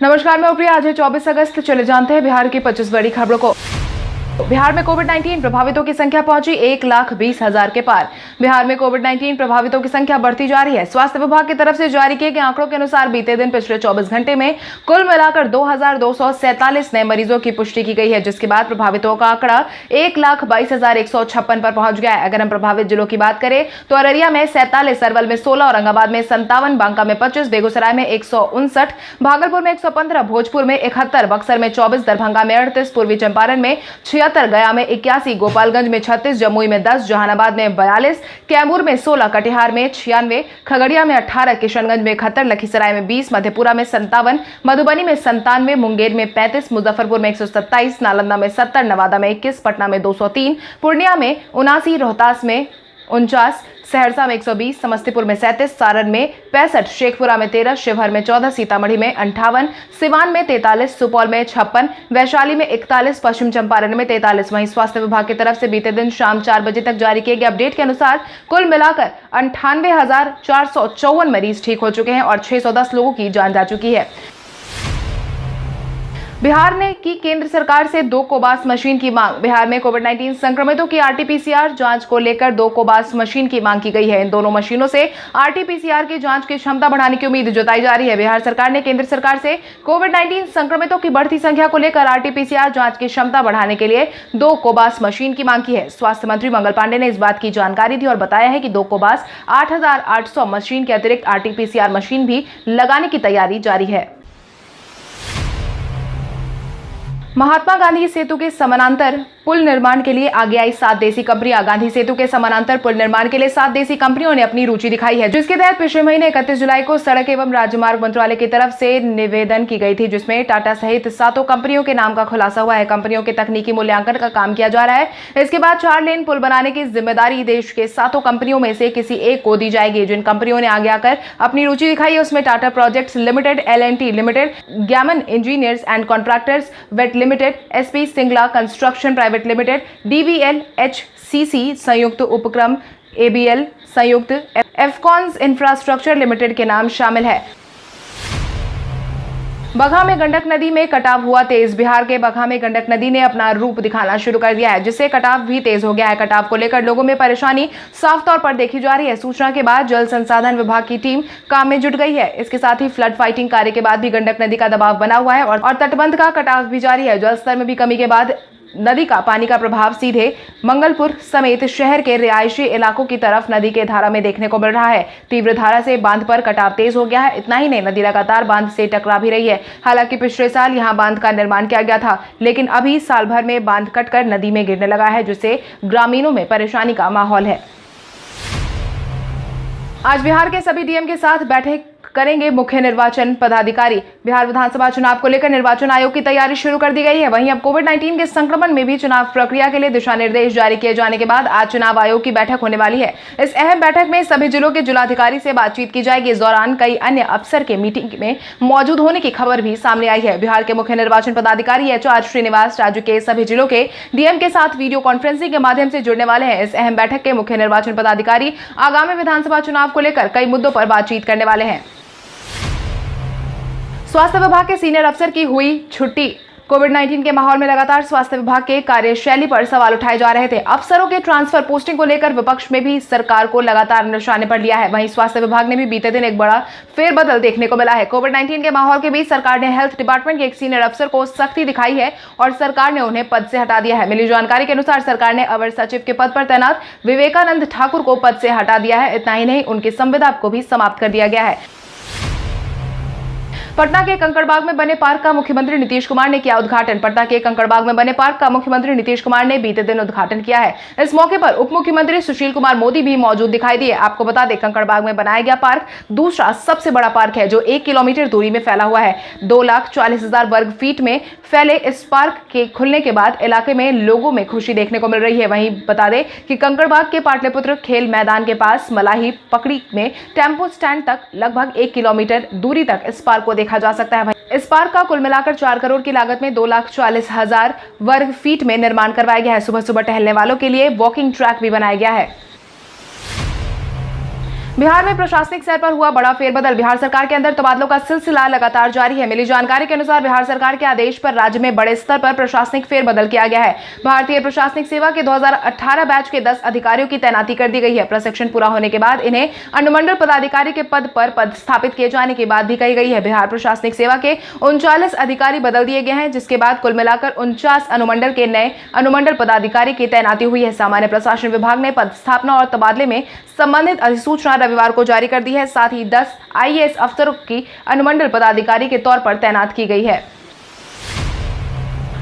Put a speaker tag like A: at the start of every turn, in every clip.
A: नमस्कार, मैं प्रिया। आज है 24 अगस्त। चले जानते हैं बिहार की 25 बड़ी खबरों को। बिहार में कोविड-19 प्रभावितों की संख्या पहुंची 1,20,000 के पार। बिहार में कोविड-19 प्रभावितों की संख्या बढ़ती जा रही है। स्वास्थ्य विभाग की तरफ से जारी किए गए आंकड़ों के अनुसार बीते दिन पिछले 24 घंटे में कुल मिलाकर 2,247 नए मरीजों की पुष्टि की गई है, जिसके बाद प्रभावितों का आंकड़ा 1,22,156 पर पहुंच गया है। अगर हम प्रभावित जिलों की बात करें तो अररिया में 47, अरवल में 16, औरंगाबाद में 57, बांका में 25, बेगूसराय में 159, भागलपुर में 115, भोजपुर में 71, बक्सर में 24, दरभंगा में 38, पूर्वी चंपारण में 76, गया में 81, गोपालगंज में 36, जमुई में 10, जहानाबाद में 42, कैमूर में 16, कटिहार में 96, खगड़िया में 18, किशनगंज में 71, लखीसराय में 20, मधेपुरा में 57, मधुबनी में 97, मुंगेर में 35, मुजफ्फरपुर में 127, नालंदा में 70, नवादा में 21, पटना में 203, पूर्णिया में 79, रोहतास में 49, सहरसा में 120, समस्तीपुर में 37, सारण में 65, शेखपुरा में 13, शिवहर में 14, सीतामढ़ी में 58, सिवान में 43, सुपौल में 56, वैशाली में 41, पश्चिम चंपारण में 43। वहीं स्वास्थ्य विभाग की तरफ से बीते दिन शाम 4 बजे तक जारी किए गए अपडेट के अनुसार कुल मिलाकर 98,454 मरीज ठीक हो चुके हैं और 610 लोगों की जान जा चुकी है। बिहार ने की केंद्र सरकार से 2 कोबास मशीन की मांग। बिहार में कोविड-19 संक्रमितों की आरटी-पीसीआर जांच को लेकर 2 कोबास मशीन की मांग की गई है। इन दोनों मशीनों से आरटी-पीसीआर की जांच की क्षमता बढ़ाने की उम्मीद जताई जा रही है। बिहार सरकार ने केंद्र सरकार से कोविड-19 संक्रमितों की बढ़ती संख्या को लेकर आरटी-पीसीआर जांच की क्षमता बढ़ाने के लिए 2 कोबास मशीन की मांग की है। स्वास्थ्य मंत्री मंगल पांडे ने इस बात की जानकारी दी और बताया है कि 2 कोबास 8,800 मशीन के अतिरिक्त आरटी-पीसीआर मशीन भी लगाने की तैयारी जारी है। महात्मा गांधी सेतु के समानांतर पुल निर्माण के लिए आगे आई 7 देसी कंपनियां। गांधी सेतु के समानांतर पुल निर्माण के लिए 7 देसी कंपनियों ने अपनी रुचि दिखाई है, जिसके तहत पिछले महीने 31 जुलाई को सड़क एवं राजमार्ग मंत्रालय की तरफ से निवेदन की गई थी, जिसमें टाटा सहित 7 कंपनियों के नाम का खुलासा हुआ है। कंपनियों के तकनीकी मूल्यांकन का काम किया जा रहा है। इसके बाद 4 लेन पुल बनाने की जिम्मेदारी देश के 7 कंपनियों में से किसी एक को दी जाएगी। जिन कंपनियों ने आगे आकर अपनी रुचि दिखाई है उसमें Tata projects limited, L&T limited, Gammon engineers and contractors वेट limited, SP Singla construction private limited, DVL HCC संयुक्त उपक्रम, ABL संयुक्त, एफकॉन्स इंफ्रास्ट्रक्चर लिमिटेड के नाम शामिल है। बगहा में गंडक नदी में कटाव हुआ तेज। बिहार के बगहा में गंडक नदी ने अपना रूप दिखाना शुरू कर दिया है, जिससे कटाव भी तेज हो गया है। कटाव को लेकर लोगों में परेशानी साफ तौर पर देखी जा रही है। सूचना के बाद जल संसाधन विभाग की टीम काम में जुट गई है। इसके साथ ही फ्लड फाइटिंग कार्य के बाद भी गंडक नदी का दबाव बना हुआ है और तटबंध का कटाव भी जारी है। जल स्तर में भी कमी के बाद नदी का पानी का प्रभाव सीधे मंगलपुर समेत शहर के रिहायशी इलाकों की तरफ नदी के धारा में देखने को मिल रहा है। तीव्र धारा से बांध पर कटाव तेज हो गया है। इतना ही नहीं, नदी लगातार बांध से टकरा भी रही है। हालांकि पिछले साल यहां बांध का निर्माण किया गया था, लेकिन अभी साल भर में बांध कटकर नदी में गिरने लगा है, जिससे ग्रामीणों में परेशानी का माहौल है। आज बिहार के सभी डीएम के साथ बैठक करेंगे मुख्य निर्वाचन पदाधिकारी। बिहार विधानसभा चुनाव को लेकर निर्वाचन आयोग की तैयारी शुरू कर दी गई है। वहीं अब कोविड-19 के संक्रमण में भी चुनाव प्रक्रिया के लिए दिशा निर्देश जारी किए जाने के बाद आज चुनाव आयोग की बैठक होने वाली है। इस अहम बैठक में सभी जिलों के जिलाधिकारी से बातचीत की जाएगी। इस दौरान कई अन्य अफसर के मीटिंग में मौजूद होने की खबर भी सामने आई है। बिहार के मुख्य निर्वाचन पदाधिकारी HR श्रीनिवास राज्य के सभी जिलों के डीएम के साथ वीडियो कॉन्फ्रेंसिंग के माध्यम से जुड़ने वाले हैं। इस अहम बैठक के मुख्य निर्वाचन पदाधिकारी आगामी विधानसभा चुनाव को लेकर कई मुद्दों पर बातचीत करने वाले हैं। स्वास्थ्य विभाग के सीनियर अफसर की हुई छुट्टी। कोविड-19 के माहौल में लगातार स्वास्थ्य विभाग के कार्यशैली पर सवाल उठाए जा रहे थे। अफसरों के ट्रांसफर पोस्टिंग को लेकर विपक्ष में भी सरकार को लगातार निशाने पर लिया है। वहीं स्वास्थ्य विभाग ने भी बीते दिन एक बड़ा फेरबदल देखने को मिला है। कोविड-19 के माहौल के बीच सरकार ने हेल्थ डिपार्टमेंट के एक सीनियर अफसर को सख्ती दिखाई है और सरकार ने उन्हें पद से हटा दिया है। मिली जानकारी के अनुसार सरकार ने अवर सचिव के पद पर तैनात विवेकानंद ठाकुर को पद से हटा दिया है। इतना ही नहीं, उनकी संविदा को भी समाप्त कर दिया गया है। पटना के कंकड़बाग में बने पार्क का मुख्यमंत्री नीतीश कुमार ने किया उद्घाटन। पटना के कंकड़बाग में बने पार्क का मुख्यमंत्री नीतीश कुमार ने बीते दिन उद्घाटन किया है। इस मौके पर उप मुख्यमंत्री सुशील कुमार मोदी भी मौजूद दिखाई दिए। आपको बता दें, कंकड़बाग में बनाया गया पार्क दूसरा सबसे बड़ा पार्क है, जो 1 किलोमीटर दूरी में फैला हुआ है। 2,40,000 वर्ग फीट में फैले इस पार्क के खुलने के बाद इलाके में लोगों में खुशी देखने को मिल रही है। वहीं बता दें कि कंकड़बाग के पाटलिपुत्र खेल मैदान के पास मलाही पकड़ी में टेम्पो स्टैंड तक लगभग 1 किलोमीटर दूरी तक इस पार्क को देखा जा सकता है। इस पार्क का कुल मिलाकर 4 करोड़ की लागत में 2,40,000 वर्ग फीट में निर्माण करवाया गया है। सुबह सुबह टहलने वालों के लिए वॉकिंग ट्रैक भी बनाया गया है। बिहार में प्रशासनिक स्तर पर हुआ बड़ा फेरबदल। बिहार सरकार के अंदर तबादलों का सिलसिला लगातार जारी है। मिली जानकारी के अनुसार बिहार सरकार के आदेश पर राज्य में बड़े स्तर पर प्रशासनिक फेरबदल किया गया है। भारतीय प्रशासनिक सेवा के 2018 बैच के 10 अधिकारियों की तैनाती कर दी गई है। प्रशिक्षण पूरा होने के बाद इन्हें अनुमंडल पदाधिकारी के पद पर पदस्थापित किए जाने की बात भी कही गई है। बिहार प्रशासनिक सेवा के 39 अधिकारी बदल दिए गए हैं, जिसके बाद कुल मिलाकर 49 अनुमंडल के नए अनुमंडल पदाधिकारी की तैनाती हुई है। सामान्य प्रशासन विभाग ने पदस्थापना और तबादले में संबंधित अधिसूचना रविवार को जारी कर दी है। साथ ही 10 आईएएस अफसरों की अनुमंडल पदाधिकारी के तौर पर तैनात की गई है।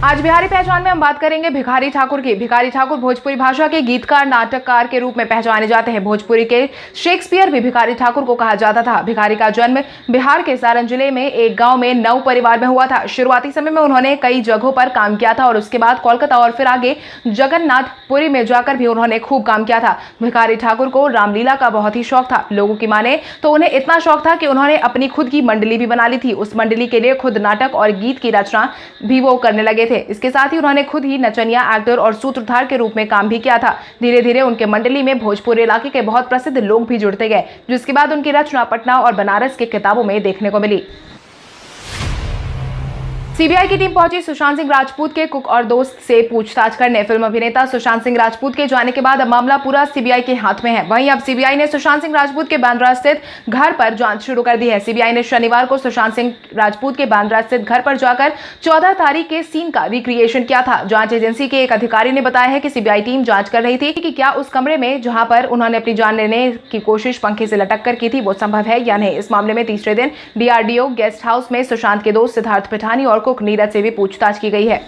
A: आज बिहारी पहचान में हम बात करेंगे भिखारी ठाकुर की। भिखारी ठाकुर भोजपुरी भाषा के गीतकार, नाटककार के रूप में पहचाने जाते हैं। भोजपुरी के शेक्सपियर भी भिखारी ठाकुर को कहा जाता था। भिखारी का जन्म बिहार के सारण जिले में एक गांव में नव परिवार में हुआ था। शुरुआती समय में उन्होंने कई जगहों पर काम किया था और उसके बाद कोलकाता और फिर आगे जगन्नाथपुरी में जाकर भी उन्होंने खूब काम किया था। भिखारी ठाकुर को रामलीला का बहुत ही शौक था। लोगों की माने तो उन्हें इतना शौक था कि उन्होंने अपनी खुद की मंडली भी बना ली थी। उस मंडली के लिए खुद नाटक और गीत की रचना भी वो करने लगे थे। इसके साथ ही उन्होंने खुद ही नचनिया, एक्टर और सूत्रधार के रूप में काम भी किया था। धीरे धीरे उनके मंडली में भोजपुर इलाके के बहुत प्रसिद्ध लोग भी जुड़ते गए, जिसके बाद उनकी रचना पटना और बनारस के किताबों में देखने को मिली। सीबीआई की टीम पहुंची सुशांत सिंह राजपूत के कुक और दोस्त से पूछताछ करने। फिल्म अभिनेता सुशांत सिंह राजपूत के जाने के बाद अब मामला पूरा सीबीआई के हाथ में है। वहीं अब सीबीआई ने सुशांत सिंह राजपूत के बांद्रा स्थित घर पर जांच शुरू कर दी है। सीबीआई ने शनिवार को सुशांत सिंह राजपूत के बांद्रा स्थित घर पर जाकर 14 तारीख के सीन का रिक्रिएशन किया था। जांच एजेंसी के एक अधिकारी ने बताया है कि सीबीआई टीम जांच कर रही थी कि क्या उस कमरे में जहां पर उन्होंने अपनी जान लेने की कोशिश पंखे से लटक कर की थी वो संभव है या नहीं। इस मामले में तीसरे दिन डीआरडीओ गेस्ट हाउस में सुशांत के दोस्त सिद्धार्थ पिठानी और कुक नीरज से भी पूछताछ की गई है।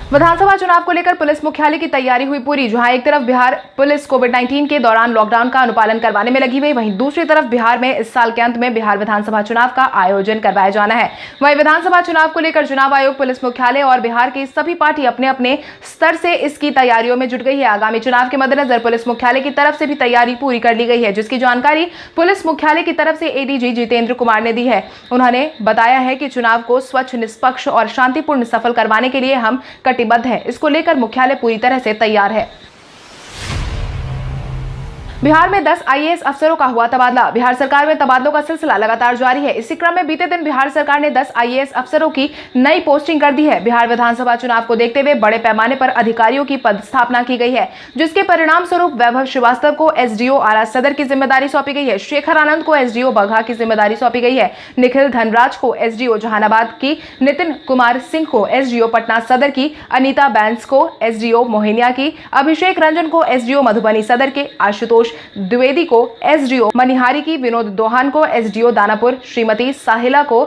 A: विधानसभा चुनाव को लेकर पुलिस मुख्यालय की तैयारी हुई पूरी। जहां एक तरफ बिहार पुलिस कोविड-19 के दौरान लॉकडाउन का अनुपालन करवाने में लगी हुई, वहीं दूसरी तरफ बिहार में इस साल के अंत में बिहार विधानसभा चुनाव का आयोजन करवाया जाना है। वहीं विधानसभा चुनाव को लेकर चुनाव आयोग, पुलिस मुख्यालय और बिहार की सभी पार्टी अपने अपने स्तर से इसकी तैयारियों में जुट गई है। आगामी चुनाव के मद्देनजर पुलिस मुख्यालय की तरफ से भी तैयारी पूरी कर ली गई है, जिसकी जानकारी पुलिस मुख्यालय की तरफ से एडीजी जितेंद्र कुमार ने दी है। उन्होंने बताया है कि चुनाव को स्वच्छ, निष्पक्ष और शांतिपूर्ण सफल करवाने के लिए हम कटिबद्ध है। इसको लेकर मुख्यालय पूरी तरह से तैयार है। बिहार में 10 आईएएस अफसरों का हुआ तबादला। बिहार सरकार में तबादलों का सिलसिला लगातार जारी है। इसी क्रम में बीते दिन बिहार सरकार ने 10 आईएएस अफसरों की नई पोस्टिंग कर दी है। बिहार विधानसभा चुनाव को देखते हुए बड़े पैमाने पर अधिकारियों की पदस्थापना की गई है, जिसके परिणाम स्वरूप वैभव श्रीवास्तव को एसडीओ आरा सदर की जिम्मेदारी सौंपी गई है। शेखर आनंद को एसडीओ बगहा की जिम्मेदारी सौंपी गई है। निखिल धनराज को एसडीओ जहानाबाद की, नितिन कुमार सिंह को एसडीओ पटना सदर की, अनीता बैंस को एसडीओ मोहिनिया की, अभिषेक रंजन को एसडीओ मधुबनी सदर के, आशुतोष द्विवेदी को एसडीओ मनिहारी की, विनोद दोहान को एसडीओ दानापुर, श्रीमती साहिला को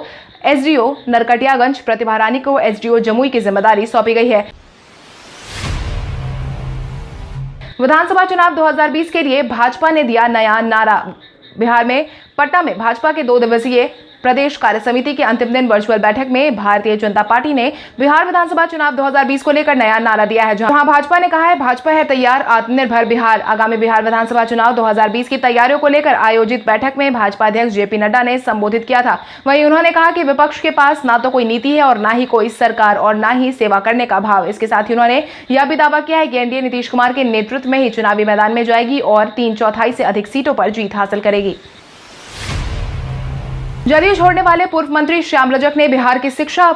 A: एसडीओ नरकटियागंज, प्रतिभा रानी को एसडीओ जमुई की जिम्मेदारी सौंपी गई है। विधानसभा चुनाव 2020 के लिए भाजपा ने दिया नया नारा। बिहार में पटना में भाजपा के 2 दिवसीय प्रदेश कार्य समिति के अंतिम दिन वर्चुअल बैठक में भारतीय जनता पार्टी ने बिहार विधानसभा चुनाव 2020 को लेकर नया नारा दिया है, जहां भाजपा ने कहा है, भाजपा है तैयार, आत्मनिर्भर बिहार। आगामी बिहार विधानसभा चुनाव 2020 की तैयारियों को लेकर आयोजित बैठक में भाजपा अध्यक्ष जेपी नड्डा ने संबोधित किया था। वहीं उन्होंने कहा कि विपक्ष के पास ना तो कोई नीति है और ना ही कोई सरकार और ना ही सेवा करने का भाव। इसके साथ ही उन्होंने यह भी दावा किया है कि एनडीए नीतीश कुमार के नेतृत्व में ही चुनावी मैदान में जाएगी और 3/4 से अधिक सीटों पर जीत हासिल करेगी। जदयू छोड़ने वाले पूर्व मंत्री श्याम रजक ने बिहार की शिक्षा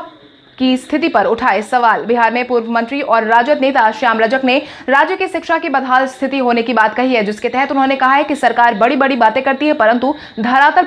A: की स्थिति पर उठाए सवाल। बिहार में पूर्व मंत्री और राजद नेता श्याम रजक ने राज्य की शिक्षा की बदहाल स्थिति होने की बात कही है, जिसके तहत उन्होंने कहा है कि सरकार बड़ी बड़ी बातें करती है, परंतु धरातल